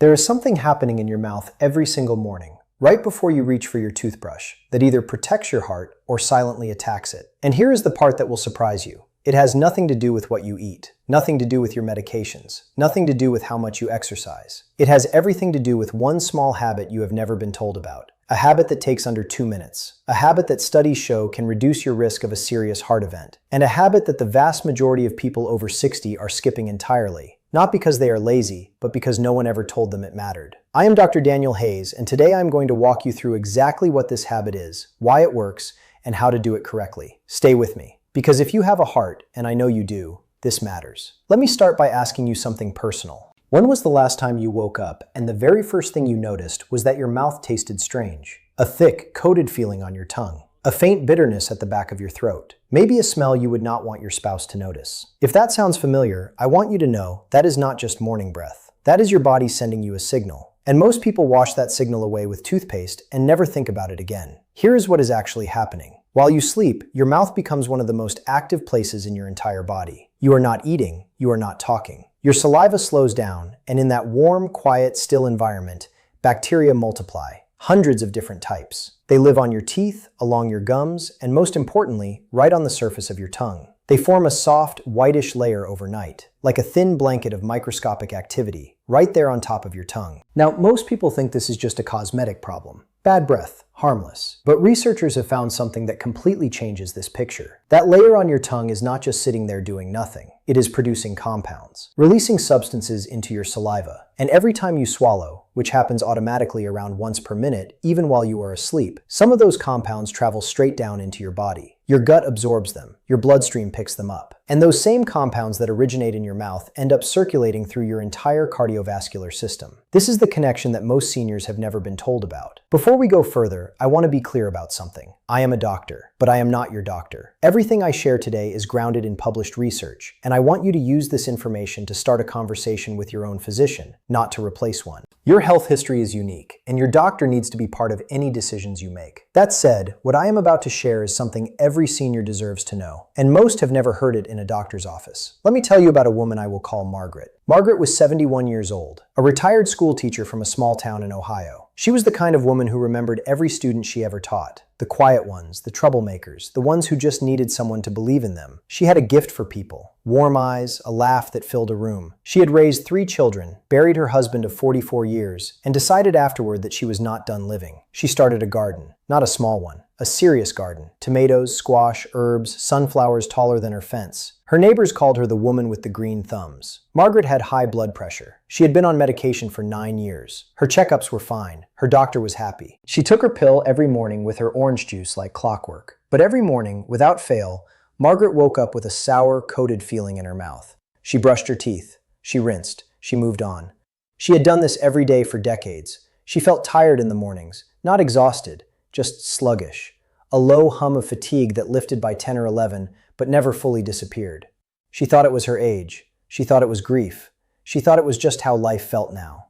There is something happening in your mouth every single morning, right before you reach for your toothbrush, that either protects your heart or silently attacks it. And here is the part that will surprise you. It has nothing to do with what you eat, nothing to do with your medications, nothing to do with how much you exercise. It has everything to do with one small habit you have never been told about. A habit that takes under 2 minutes. A habit that studies show can reduce your risk of a serious heart event. And a habit that the vast majority of people over 60 are skipping entirely. Not because they are lazy, but because no one ever told them it mattered. I am Dr. Daniel Hayes, and today I'm going to walk you through exactly what this habit is, why it works, and how to do it correctly. Stay with me, because if you have a heart, and I know you do, this matters. Let me start by asking you something personal. When was the last time you woke up and the very first thing you noticed was that your mouth tasted strange? A thick, coated feeling on your tongue. A faint bitterness at the back of your throat. Maybe a smell you would not want your spouse to notice. If that sounds familiar, I want you to know that is not just morning breath. That is your body sending you a signal. And most people wash that signal away with toothpaste and never think about it again. Here is what is actually happening. While you sleep, your mouth becomes one of the most active places in your entire body. You are not eating, you are not talking. Your saliva slows down, and in that warm, quiet, still environment, bacteria multiply. Hundreds of different types. They live on your teeth, along your gums, and most importantly, right on the surface of your tongue. They form a soft, whitish layer overnight, like a thin blanket of microscopic activity, right there on top of your tongue. Now, most people think this is just a cosmetic problem. Bad breath, harmless. But researchers have found something that completely changes this picture. That layer on your tongue is not just sitting there doing nothing. It is producing compounds, releasing substances into your saliva. And every time you swallow, which happens automatically around once per minute, even while you are asleep, some of those compounds travel straight down into your body. Your gut absorbs them, your bloodstream picks them up. And those same compounds that originate in your mouth end up circulating through your entire cardiovascular system. This is the connection that most seniors have never been told about. Before we go further, I want to be clear about something. I am a doctor, but I am not your doctor. Everything I share today is grounded in published research, and I want you to use this information to start a conversation with your own physician, not to replace one. Your health history is unique, and your doctor needs to be part of any decisions you make. That said, what I am about to share is something every senior deserves to know, and most have never heard it in a doctor's office. Let me tell you about a woman I will call Margaret. Margaret was 71 years old, a retired school teacher from a small town in Ohio. She was the kind of woman who remembered every student she ever taught. The quiet ones, the troublemakers, the ones who just needed someone to believe in them. She had a gift for people. Warm eyes, a laugh that filled a room. She had raised 3 children, buried her husband of 44 years, and decided afterward that she was not done living. She started a garden. Not a small one. A serious garden. Tomatoes, squash, herbs, sunflowers taller than her fence. Her neighbors called her the woman with the green thumbs. Margaret had high blood pressure. She had been on medication for 9 years. Her checkups were fine. Her doctor was happy. She took her pill every morning with her orange juice like clockwork. But every morning, without fail, Margaret woke up with a sour, coated feeling in her mouth. She brushed her teeth. She rinsed. She moved on. She had done this every day for decades. She felt tired in the mornings, not exhausted, just sluggish. A low hum of fatigue that lifted by 10 or 11, but never fully disappeared. She thought it was her age. She thought it was grief. She thought it was just how life felt now.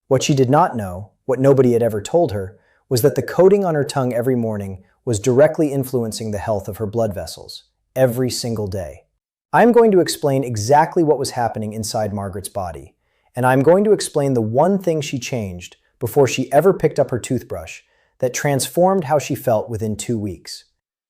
What she did not know, what nobody had ever told her, was that the coating on her tongue every morning was directly influencing the health of her blood vessels, every single day. I'm going to explain exactly what was happening inside Margaret's body, and I'm going to explain the one thing she changed before she ever picked up her toothbrush that transformed how she felt within 2 weeks.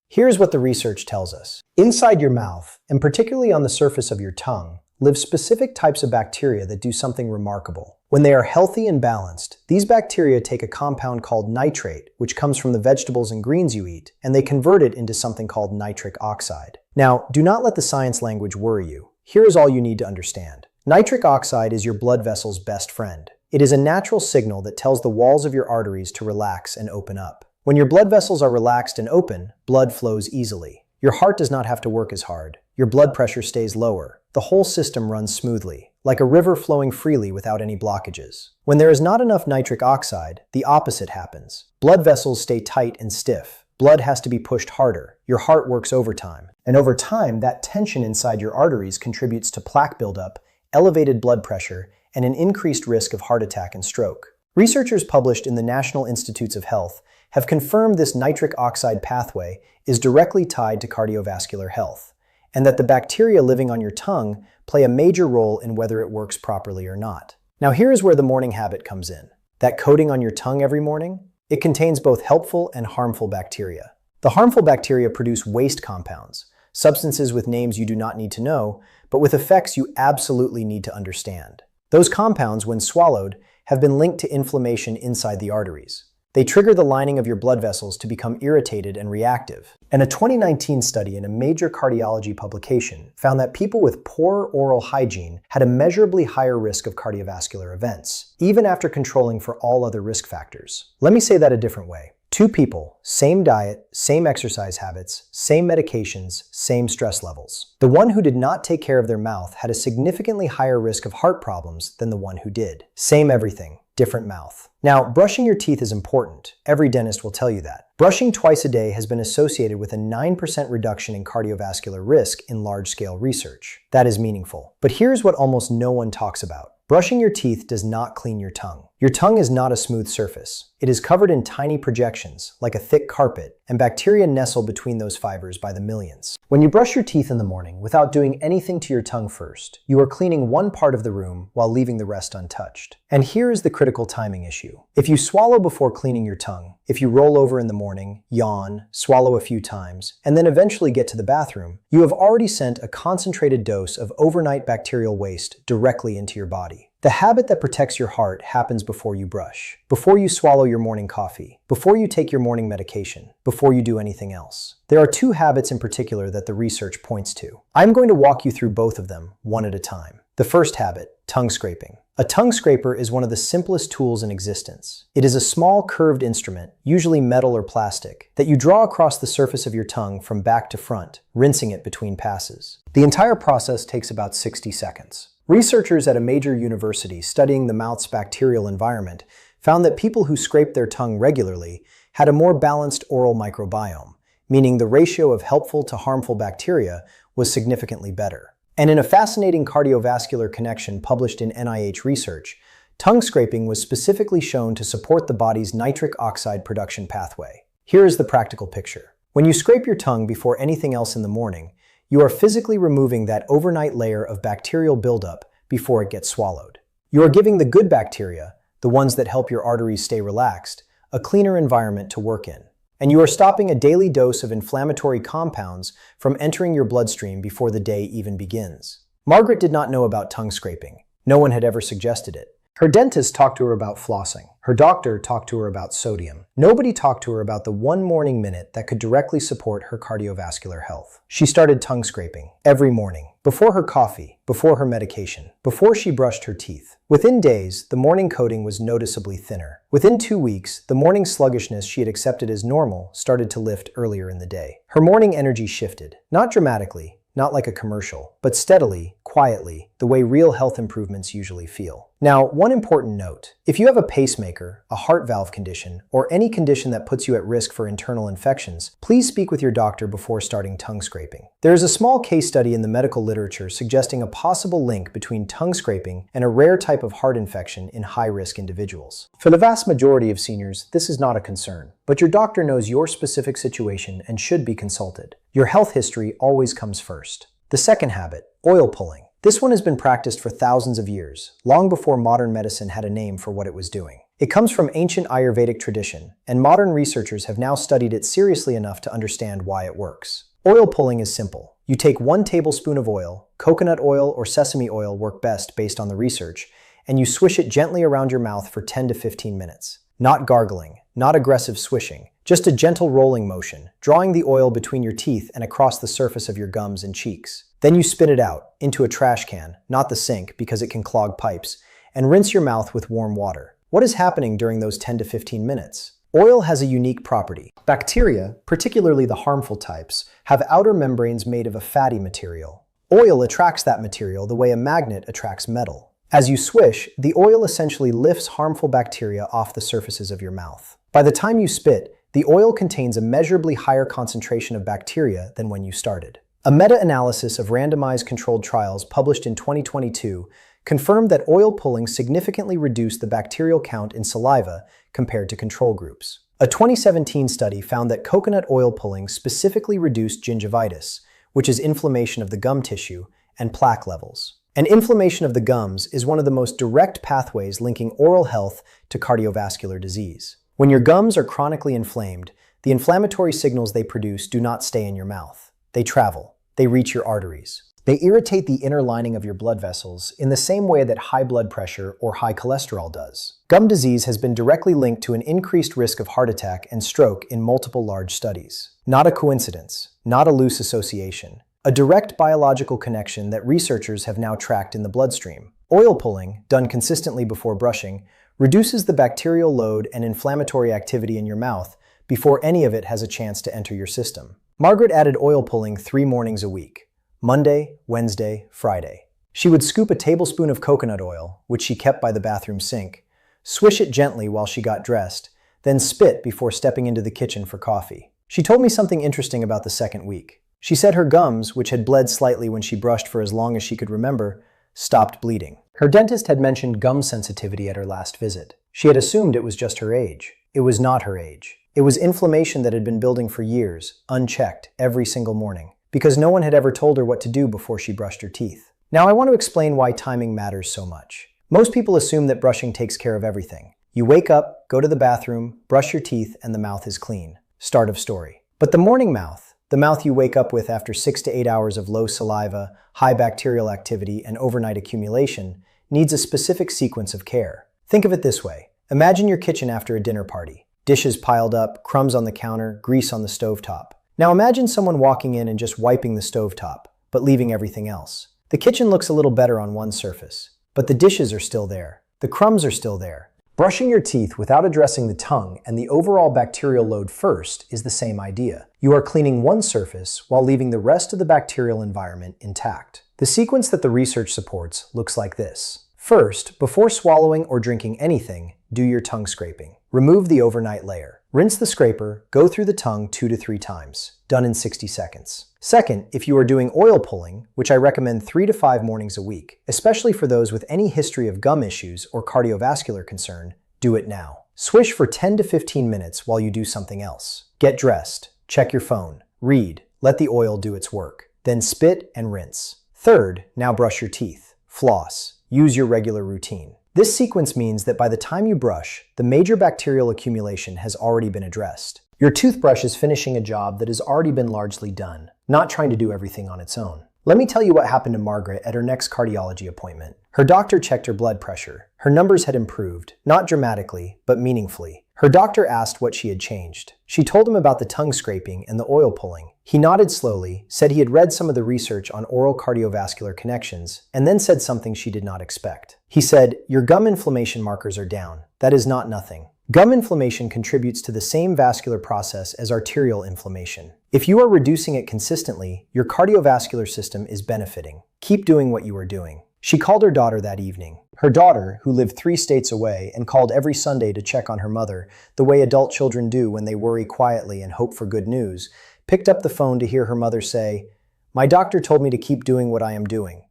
Here's what the research tells us. Inside your mouth, and particularly on the surface of your tongue, live specific types of bacteria that do something remarkable. When they are healthy and balanced, these bacteria take a compound called nitrate, which comes from the vegetables and greens you eat, and they convert it into something called nitric oxide. Now, do not let the science language worry you. Here is all you need to understand. Nitric oxide is your blood vessel's best friend. It is a natural signal that tells the walls of your arteries to relax and open up. When your blood vessels are relaxed and open, blood flows easily. Your heart does not have to work as hard. Your blood pressure stays lower. The whole system runs smoothly, like a river flowing freely without any blockages. When there is not enough nitric oxide, the opposite happens. Blood vessels stay tight and stiff. Blood has to be pushed harder. Your heart works overtime. And over time, that tension inside your arteries contributes to plaque buildup, elevated blood pressure, and an increased risk of heart attack and stroke. Researchers published in the National Institutes of Health have confirmed this nitric oxide pathway is directly tied to cardiovascular health, and that the bacteria living on your tongue play a major role in whether it works properly or not. Now here is where the morning habit comes in. That coating on your tongue every morning? It contains both helpful and harmful bacteria. The harmful bacteria produce waste compounds, substances with names you do not need to know, but with effects you absolutely need to understand. Those compounds, when swallowed, have been linked to inflammation inside the arteries. They trigger the lining of your blood vessels to become irritated and reactive. And a 2019 study in a major cardiology publication found that people with poor oral hygiene had a measurably higher risk of cardiovascular events, even after controlling for all other risk factors. Let me say that a different way. Two people, same diet, same exercise habits, same medications, same stress levels. The one who did not take care of their mouth had a significantly higher risk of heart problems than the one who did. Same everything, different mouth. Now, brushing your teeth is important. Every dentist will tell you that. Brushing twice a day has been associated with a 9% reduction in cardiovascular risk in large-scale research. That is meaningful. But here's what almost no one talks about. Brushing your teeth does not clean your tongue. Your tongue is not a smooth surface. It is covered in tiny projections, like a thick carpet, and bacteria nestle between those fibers by the millions. When you brush your teeth in the morning without doing anything to your tongue first, you are cleaning one part of the room while leaving the rest untouched. And here is the critical timing issue. If you swallow before cleaning your tongue, if you roll over in the morning, yawn, swallow a few times, and then eventually get to the bathroom, you have already sent a concentrated dose of overnight bacterial waste directly into your body. The habit that protects your heart happens before you brush, before you swallow your morning coffee, before you take your morning medication, before you do anything else. There are two habits in particular that the research points to. I'm going to walk you through both of them, one at a time. The first habit, tongue scraping. A tongue scraper is one of the simplest tools in existence. It is a small curved instrument, usually metal or plastic, that you draw across the surface of your tongue from back to front, rinsing it between passes. The entire process takes about 60 seconds. Researchers at a major university studying the mouth's bacterial environment found that people who scraped their tongue regularly had a more balanced oral microbiome, meaning the ratio of helpful to harmful bacteria was significantly better. And in a fascinating cardiovascular connection published in NIH research, tongue scraping was specifically shown to support the body's nitric oxide production pathway. Here is the practical picture. When you scrape your tongue before anything else in the morning, you are physically removing that overnight layer of bacterial buildup before it gets swallowed. You are giving the good bacteria, the ones that help your arteries stay relaxed, a cleaner environment to work in. And you are stopping a daily dose of inflammatory compounds from entering your bloodstream before the day even begins. Margaret did not know about tongue scraping. No one had ever suggested it. Her dentist talked to her about flossing. Her doctor talked to her about sodium. Nobody talked to her about the one morning minute that could directly support her cardiovascular health. She started tongue scraping every morning, before her coffee, before her medication, before she brushed her teeth. Within days, the morning coating was noticeably thinner. Within 2 weeks, the morning sluggishness she had accepted as normal started to lift earlier in the day. Her morning energy shifted, not dramatically, not like a commercial, but steadily, quietly, the way real health improvements usually feel. Now, one important note. If you have a pacemaker, a heart valve condition, or any condition that puts you at risk for internal infections, please speak with your doctor before starting tongue scraping. There is a small case study in the medical literature suggesting a possible link between tongue scraping and a rare type of heart infection in high-risk individuals. For the vast majority of seniors, this is not a concern, but your doctor knows your specific situation and should be consulted. Your health history always comes first. The second habit, oil pulling. This one has been practiced for thousands of years, long before modern medicine had a name for what it was doing. It comes from ancient Ayurvedic tradition, and modern researchers have now studied it seriously enough to understand why it works. Oil pulling is simple. You take 1 tablespoon of oil, coconut oil or sesame oil work best based on the research, and you swish it gently around your mouth for 10 to 15 minutes. Not gargling, not aggressive swishing, just a gentle rolling motion, drawing the oil between your teeth and across the surface of your gums and cheeks. Then you spit it out, into a trash can, not the sink because it can clog pipes, and rinse your mouth with warm water. What is happening during those 10 to 15 minutes? Oil has a unique property. Bacteria, particularly the harmful types, have outer membranes made of a fatty material. Oil attracts that material the way a magnet attracts metal. As you swish, the oil essentially lifts harmful bacteria off the surfaces of your mouth. By the time you spit, the oil contains a measurably higher concentration of bacteria than when you started. A meta-analysis of randomized controlled trials published in 2022 confirmed that oil pulling significantly reduced the bacterial count in saliva compared to control groups. A 2017 study found that coconut oil pulling specifically reduced gingivitis, which is inflammation of the gum tissue, and plaque levels. And inflammation of the gums is one of the most direct pathways linking oral health to cardiovascular disease. When your gums are chronically inflamed, the inflammatory signals they produce do not stay in your mouth. They travel. They reach your arteries. They irritate the inner lining of your blood vessels in the same way that high blood pressure or high cholesterol does. Gum disease has been directly linked to an increased risk of heart attack and stroke in multiple large studies. Not a coincidence, not a loose association. A direct biological connection that researchers have now tracked in the bloodstream. Oil pulling, done consistently before brushing, reduces the bacterial load and inflammatory activity in your mouth before any of it has a chance to enter your system. Margaret added oil pulling 3 mornings a week. Monday, Wednesday, Friday. She would scoop a tablespoon of coconut oil, which she kept by the bathroom sink, swish it gently while she got dressed, then spit before stepping into the kitchen for coffee. She told me something interesting about the second week. She said her gums, which had bled slightly when she brushed for as long as she could remember, stopped bleeding. Her dentist had mentioned gum sensitivity at her last visit. She had assumed it was just her age. It was not her age. It was inflammation that had been building for years, unchecked, every single morning, because no one had ever told her what to do before she brushed her teeth. Now I want to explain why timing matters so much. Most people assume that brushing takes care of everything. You wake up, go to the bathroom, brush your teeth, and the mouth is clean. Start of story. But the morning mouth, the mouth you wake up with after 6 to 8 hours of low saliva, high bacterial activity, and overnight accumulation, needs a specific sequence of care. Think of it this way. Imagine your kitchen after a dinner party. Dishes piled up, crumbs on the counter, grease on the stovetop. Now imagine someone walking in and just wiping the stovetop, but leaving everything else. The kitchen looks a little better on one surface, but the dishes are still there. The crumbs are still there. Brushing your teeth without addressing the tongue and the overall bacterial load first is the same idea. You are cleaning one surface while leaving the rest of the bacterial environment intact. The sequence that the research supports looks like this. First, before swallowing or drinking anything, do your tongue scraping. Remove the overnight layer. Rinse the scraper, go through the tongue 2 to 3 times. Done in 60 seconds. Second, if you are doing oil pulling, which I recommend 3 to 5 mornings a week, especially for those with any history of gum issues or cardiovascular concern, do it now. Swish for 10 to 15 minutes while you do something else. Get dressed, check your phone, read, let the oil do its work. Then spit and rinse. Third, now brush your teeth. Floss. Use your regular routine. This sequence means that by the time you brush, the major bacterial accumulation has already been addressed. Your toothbrush is finishing a job that has already been largely done, not trying to do everything on its own. Let me tell you what happened to Margaret at her next cardiology appointment. Her doctor checked her blood pressure. Her numbers had improved, not dramatically, but meaningfully. Her doctor asked what she had changed. She told him about the tongue scraping and the oil pulling. He nodded slowly, said he had read some of the research on oral cardiovascular connections, and then said something she did not expect. He said, "Your gum inflammation markers are down. That is not nothing. Gum inflammation contributes to the same vascular process as arterial inflammation. If you are reducing it consistently, your cardiovascular system is benefiting. Keep doing what you are doing." She called her daughter that evening. Her daughter, who lived 3 states away and called every Sunday to check on her mother, the way adult children do when they worry quietly and hope for good news, picked up the phone to hear her mother say, "My doctor told me to keep doing what I am doing."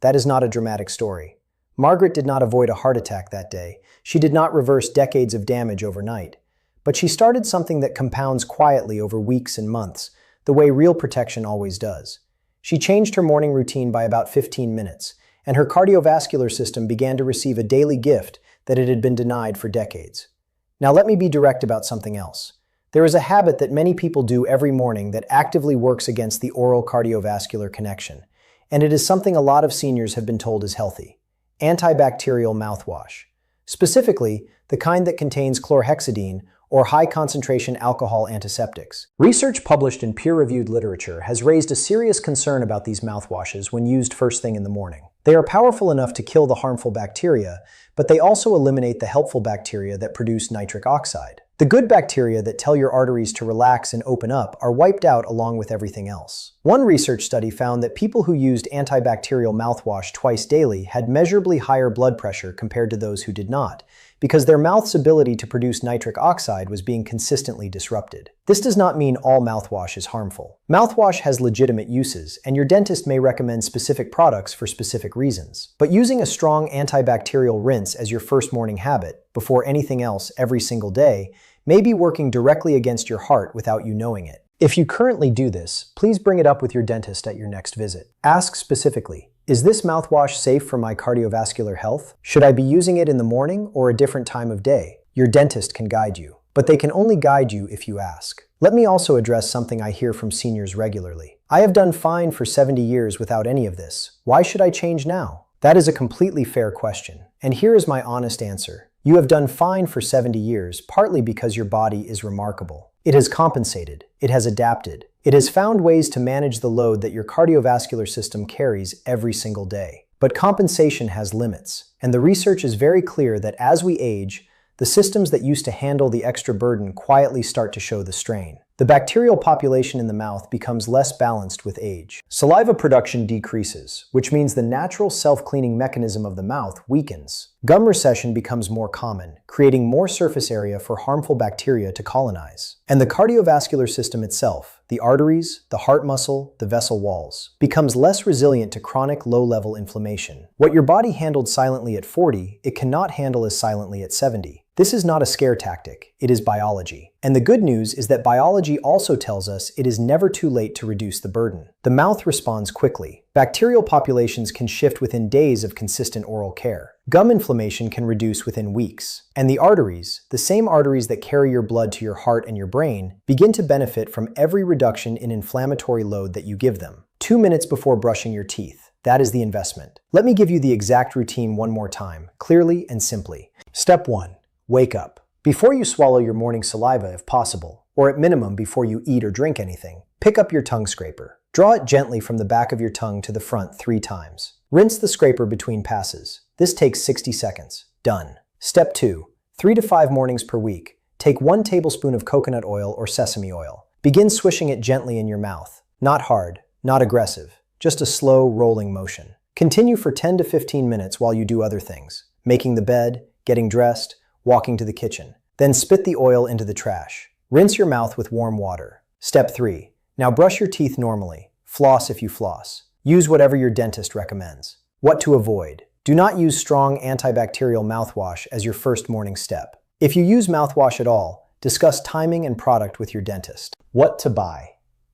That is not a dramatic story. Margaret did not avoid a heart attack that day. She did not reverse decades of damage overnight. But she started something that compounds quietly over weeks and months, the way real protection always does. She changed her morning routine by about 15 minutes, and her cardiovascular system began to receive a daily gift that it had been denied for decades. Now let me be direct about something else. There is a habit that many people do every morning that actively works against the oral cardiovascular connection, and it is something a lot of seniors have been told is healthy: antibacterial mouthwash. Specifically, the kind that contains chlorhexidine or high-concentration alcohol antiseptics. Research published in peer-reviewed literature has raised a serious concern about these mouthwashes when used first thing in the morning. They are powerful enough to kill the harmful bacteria, but they also eliminate the helpful bacteria that produce nitric oxide. The good bacteria that tell your arteries to relax and open up are wiped out along with everything else. One research study found that people who used antibacterial mouthwash twice daily had measurably higher blood pressure compared to those who did not, because their mouth's ability to produce nitric oxide was being consistently disrupted. This does not mean all mouthwash is harmful. Mouthwash has legitimate uses, and your dentist may recommend specific products for specific reasons. But using a strong antibacterial rinse as your first morning habit, before anything else every single day, may be working directly against your heart without you knowing it. If you currently do this, please bring it up with your dentist at your next visit. Ask specifically, Is this mouthwash safe for my cardiovascular health? Should I be using it in the morning or a different time of day? Your dentist can guide you, but they can only guide you if you ask. Let me also address something I hear from seniors regularly. I have done fine for 70 years without any of this. Why should I change now? That is a completely fair question, and here is my honest answer. You have done fine for 70 years, partly because your body is remarkable. It has compensated. It has adapted. It has found ways to manage the load that your cardiovascular system carries every single day. But compensation has limits, and the research is very clear that as we age, the systems that used to handle the extra burden quietly start to show the strain. The bacterial population in the mouth becomes less balanced with age. Saliva production decreases, which means the natural self-cleaning mechanism of the mouth weakens. Gum recession becomes more common, creating more surface area for harmful bacteria to colonize. And the cardiovascular system itself, the arteries, the heart muscle, the vessel walls, becomes less resilient to chronic low-level inflammation. What your body handled silently at 40, it cannot handle as silently at 70. This is not a scare tactic, it is biology. And the good news is that biology also tells us it is never too late to reduce the burden. The mouth responds quickly. Bacterial populations can shift within days of consistent oral care. Gum inflammation can reduce within weeks. And the arteries, the same arteries that carry your blood to your heart and your brain, begin to benefit from every reduction in inflammatory load that you give them. 2 minutes before brushing your teeth. That is the investment. Let me give you the exact routine one more time, clearly and simply. Step 1. Wake up. Before you swallow your morning saliva if possible, or at minimum before you eat or drink anything, pick up your tongue scraper. Draw it gently from the back of your tongue to the front 3 times. Rinse the scraper between passes. This takes 60 seconds. Done. Step 2. 3 to 5 mornings per week. Take 1 tablespoon of coconut oil or sesame oil. Begin swishing it gently in your mouth. Not hard, not aggressive, just a slow rolling motion. Continue for 10 to 15 minutes while you do other things, making the bed, getting dressed, walking to the kitchen. Then spit the oil into the trash. Rinse your mouth with warm water. Step 3. Now brush your teeth normally. Floss if you floss. Use whatever your dentist recommends. What to avoid. Do not use strong antibacterial mouthwash as your first morning step. If you use mouthwash at all, discuss timing and product with your dentist. What to buy.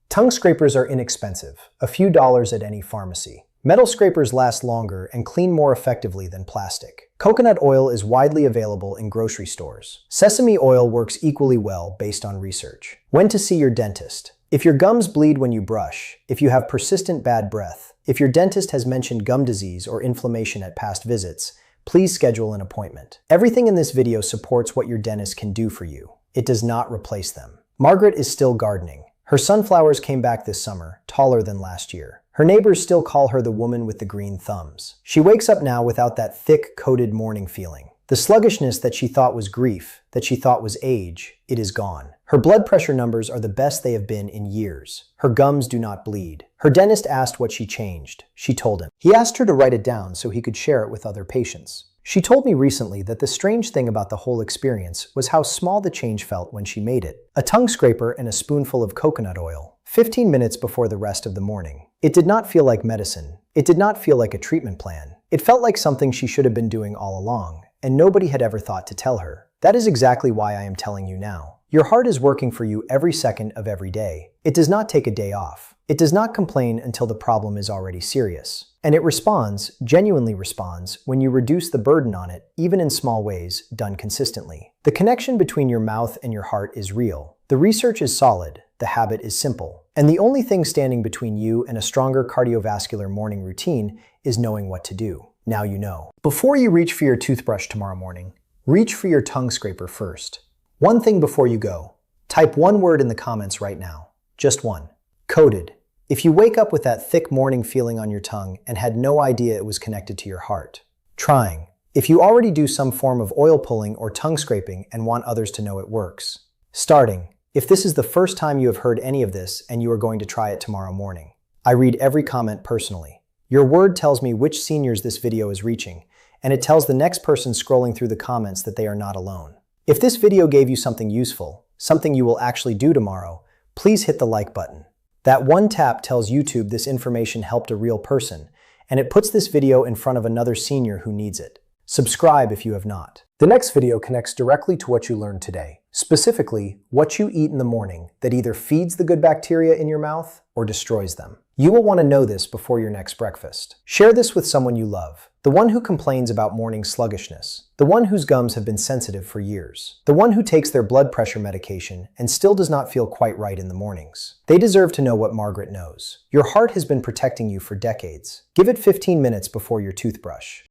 Tongue scrapers are inexpensive, a few dollars at any pharmacy. Metal scrapers last longer and clean more effectively than plastic. Coconut oil is widely available in grocery stores. Sesame oil works equally well based on research. When to see your dentist. If your gums bleed when you brush, if you have persistent bad breath, if your dentist has mentioned gum disease or inflammation at past visits, please schedule an appointment. Everything in this video supports what your dentist can do for you. It does not replace them. Margaret is still gardening. Her sunflowers came back this summer, taller than last year. Her neighbors still call her the woman with the green thumbs. She wakes up now without that thick, coated morning feeling. The sluggishness that she thought was grief, that she thought was age, it is gone. Her blood pressure numbers are the best they have been in years. Her gums do not bleed. Her dentist asked what she changed. She told him. He asked her to write it down so he could share it with other patients. She told me recently that the strange thing about the whole experience was how small the change felt when she made it. A tongue scraper and a spoonful of coconut oil, 15 minutes before the rest of the morning. It did not feel like medicine. It did not feel like a treatment plan. It felt like something she should have been doing all along, and nobody had ever thought to tell her. That is exactly why I am telling you now. Your heart is working for you every second of every day. It does not take a day off. It does not complain until the problem is already serious. And it responds, genuinely responds, when you reduce the burden on it, even in small ways, done consistently. The connection between your mouth and your heart is real. The research is solid. The habit is simple. And the only thing standing between you and a stronger cardiovascular morning routine is knowing what to do. Now you know. Before you reach for your toothbrush tomorrow morning, reach for your tongue scraper first. One thing before you go. Type one word in the comments right now. Just one. Coated. If you wake up with that thick morning feeling on your tongue and had no idea it was connected to your heart. Trying. If you already do some form of oil pulling or tongue scraping and want others to know it works. Starting. If this is the first time you have heard any of this and you are going to try it tomorrow morning. I read every comment personally. Your word tells me which seniors this video is reaching, and it tells the next person scrolling through the comments that they are not alone. If this video gave you something useful, something you will actually do tomorrow, please hit the like button. That one tap tells YouTube this information helped a real person, and it puts this video in front of another senior who needs it. Subscribe if you have not. The next video connects directly to what you learned today, specifically what you eat in the morning that either feeds the good bacteria in your mouth or destroys them. You will want to know this before your next breakfast. Share this with someone you love. The one who complains about morning sluggishness. The one whose gums have been sensitive for years. The one who takes their blood pressure medication and still does not feel quite right in the mornings. They deserve to know what Margaret knows. Your heart has been protecting you for decades. Give it 15 minutes before your toothbrush.